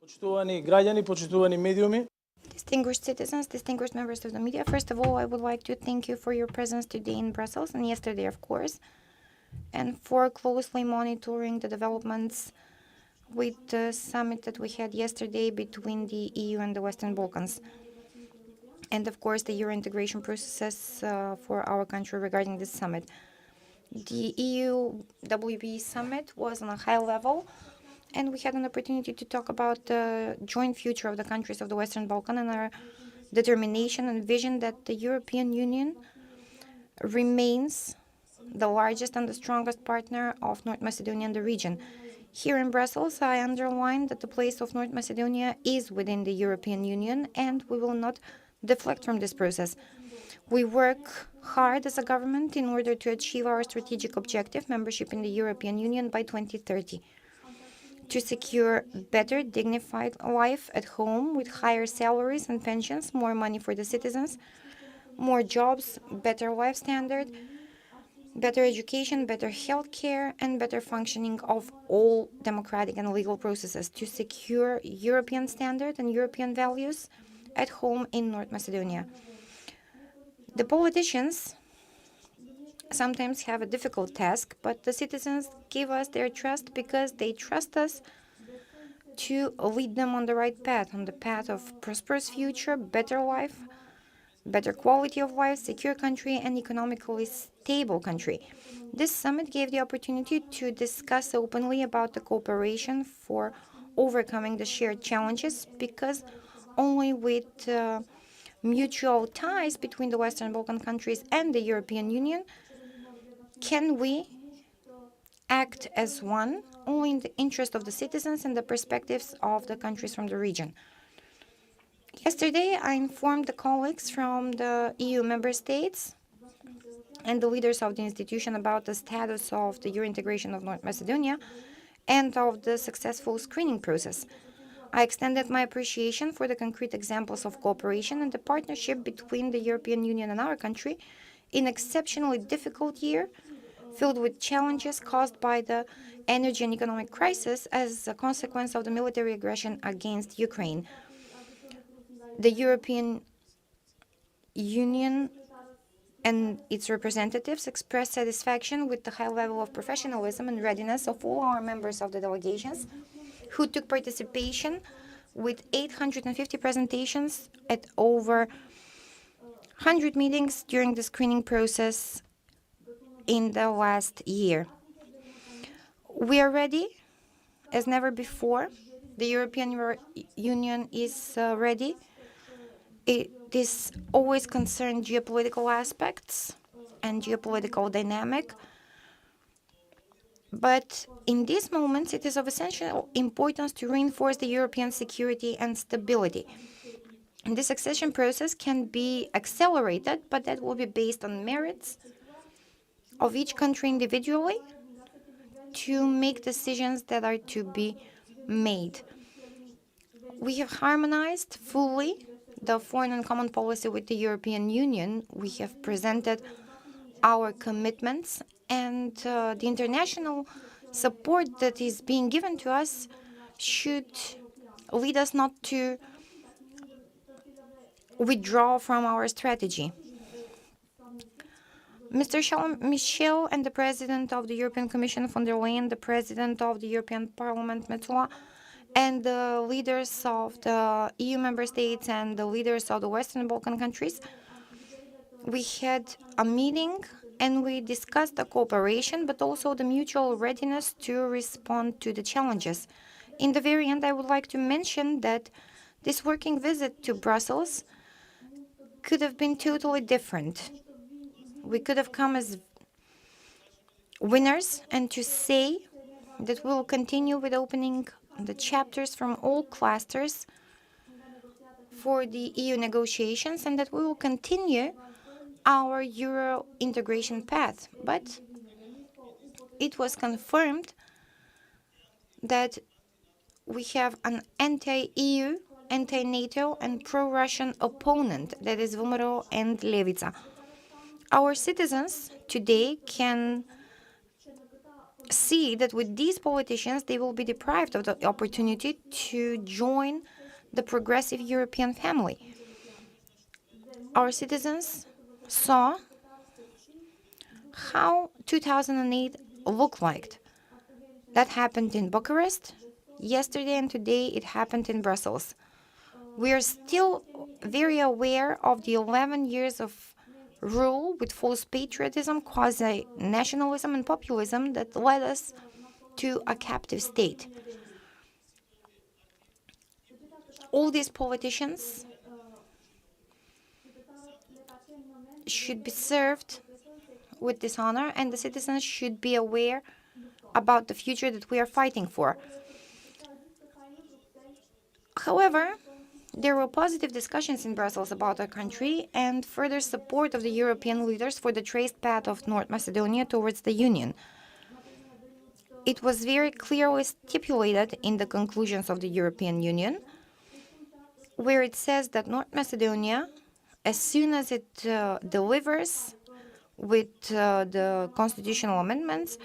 Почитувани граѓани, почитувани медиуми, Distinguished citizens, distinguished members of the media, first of all, I would like to thank you for your presence today in Brussels and yesterday, of course, and for closely monitoring the developments with the summit that we had yesterday between the EU and the Western Balkans. And of course, the Euro integration processes for our country regarding this summit. The EU-WB summit was on a high level, and we had an opportunity to talk about the joint future of the countries of the Western Balkan and our determination and vision that the European Union remains the largest and the strongest partner of North Macedonia in the region. Here in Brussels, I underline that the place of North Macedonia is within the European Union, and we will not deflect from this process. We work hard as a government in order to achieve our strategic objective, membership in the European Union by 2030. To secure better, dignified life at home with higher salaries and pensions, more money for the citizens, more jobs, better life standard, better education, better health care, and better functioning of all democratic and legal processes to secure European standard and European values at home in North Macedonia. The politicians sometimes have a difficult task, but the citizens give us their trust because they trust us to lead them on the right path, on the path of prosperous future, better life, better quality of life, secure country, and economically stable country. This summit gave the opportunity to discuss openly about the cooperation for overcoming the shared challenges, because only with mutual ties between the Western Balkan countries and the European Union can we act as one, only in the interest of the citizens and the perspectives of the countries from the region. Yesterday, I informed the colleagues from the EU member states and the leaders of the institution about the status of the Euro integration of North Macedonia and of the successful screening process. I extended my appreciation for the concrete examples of cooperation and the partnership between the European Union and our country in an exceptionally difficult year, filled with challenges caused by the energy and economic crisis as a consequence of the military aggression against Ukraine. The European Union and its representatives expressed satisfaction with the high level of professionalism and readiness of all our members of the delegations who took participation with 850 presentations at over 100 meetings during the screening process in the last year. We are ready as never before. The European Union is ready. It is always concerned geopolitical aspects and geopolitical dynamic. But in these moments, it is of essential importance to reinforce the European security and stability. And this accession process can be accelerated, but that will be based on merits of each country individually to make decisions that are to be made. We have harmonized fully the foreign and common policy with the European Union. We have presented our commitments, and the international support that is being given to us should lead us not to withdraw from our strategy. Mr. Charles Michel and the President of the European Commission, von der Leyen, the President of the European Parliament, Metsola, and the leaders of the EU member states and the leaders of the Western Balkan countries, we had a meeting and we discussed the cooperation, but also the mutual readiness to respond to the challenges. In the very end, I would like to mention that this working visit to Brussels could have been totally different. We could have come as winners and to say that we will continue with opening the chapters from all clusters for the EU negotiations and that we will continue our Euro integration path. But it was confirmed that we have an anti-EU, anti-NATO and pro-Russian opponent, that is VMRO and Levica. Our citizens today can see that with these politicians, they will be deprived of the opportunity to join the progressive European family. Our citizens saw how 2008 looked like. That happened in Bucharest yesterday, and today it happened in Brussels. We are still very aware of the 11 years of rule with false patriotism, quasi-nationalism, and populism that led us to a captive state. All these politicians should be served with dishonor, and the citizens should be aware about the future that we are fighting for. However, there were positive discussions in Brussels about our country and further support of the European leaders for the traced path of North Macedonia towards the Union. It was very clearly stipulated in the conclusions of the European Union, where it says that North Macedonia, as soon as it delivers with the constitutional amendments,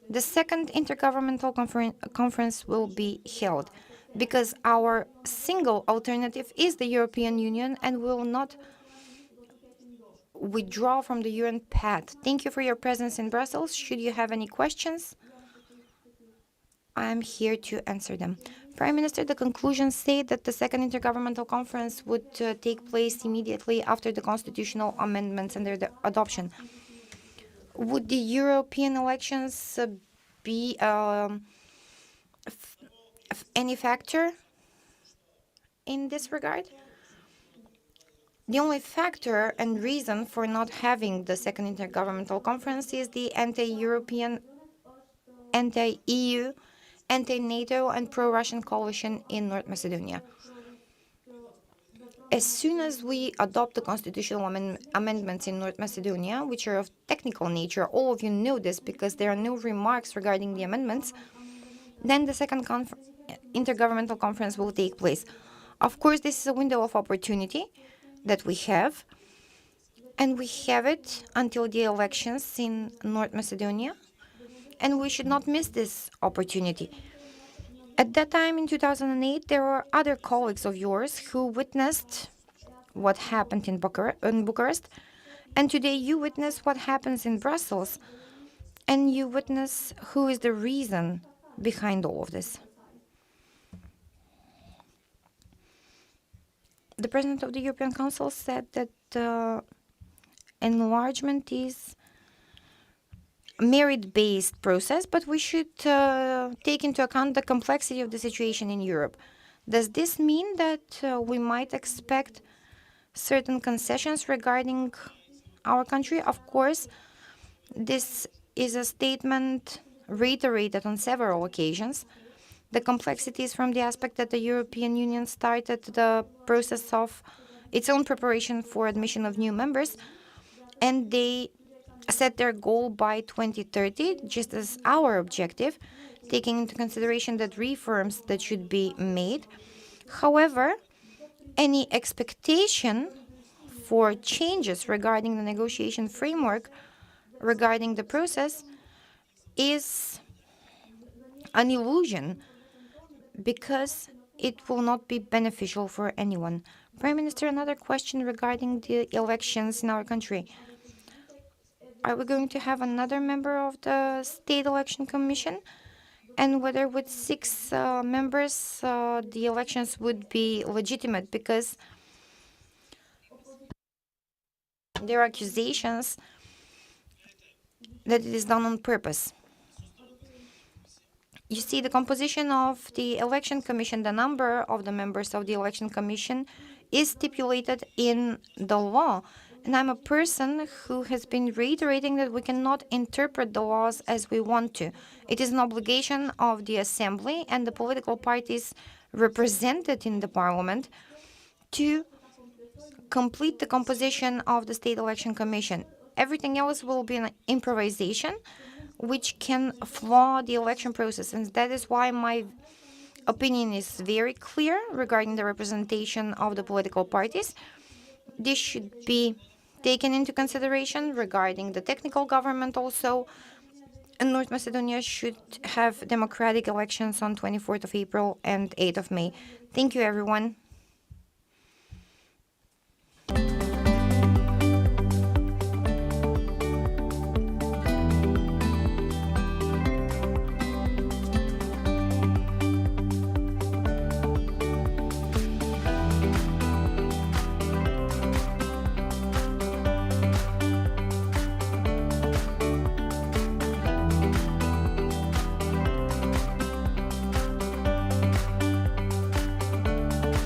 the second intergovernmental conference will be held, because our single alternative is the European Union, and we will not withdraw from the UN path. Thank you for your presence in Brussels. Should you have any questions, I am here to answer them. Prime Minister, the conclusions say that the second intergovernmental conference would take place immediately after the constitutional amendments and their adoption. Would the European elections be any factor in this regard? The only factor and reason for not having the second intergovernmental conference is the anti-European, anti-EU, anti-NATO, and pro-Russian coalition in North Macedonia. As soon as we adopt the constitutional amendments in North Macedonia, which are of technical nature, all of you know this because there are no remarks regarding the amendments, then the second intergovernmental conference will take place. Of course, this is a window of opportunity that we have, and we have it until the elections in North Macedonia, and we should not miss this opportunity. At that time, in 2008, there were other colleagues of yours who witnessed what happened in Bucharest, and today you witness what happens in Brussels, and you witness who is the reason behind all of this. The President of the European Council said that enlargement is a merit-based process, but we should take into account the complexity of the situation in Europe. Does this mean that we might expect certain concessions regarding our country? Of course, this is a statement reiterated on several occasions. The complexities from the aspect that the European Union started the process of its own preparation for admission of new members, and they set their goal by 2030, just as our objective, taking into consideration that reforms that should be made. However, any expectation for changes regarding the negotiation framework regarding the process is an illusion, because it will not be beneficial for anyone. Prime Minister, another question regarding the elections in our country. Are we going to have another member of the State Election Commission? And whether with 6 members the elections would be legitimate, because there are accusations that it is done on purpose. You see, the composition of the Election Commission, the number of the members of the Election Commission is stipulated in the law. And I'm a person who has been reiterating that we cannot interpret the laws as we want to. It is an obligation of the Assembly and the political parties represented in the Parliament to complete the composition of the State Election Commission. Everything else will be an improvisation, which can flaw the election process. And that is why my opinion is very clear regarding the representation of the political parties. This should be taken into consideration regarding the technical government also. And North Macedonia should have democratic elections on 24th of April and 8th of May. Thank you, everyone.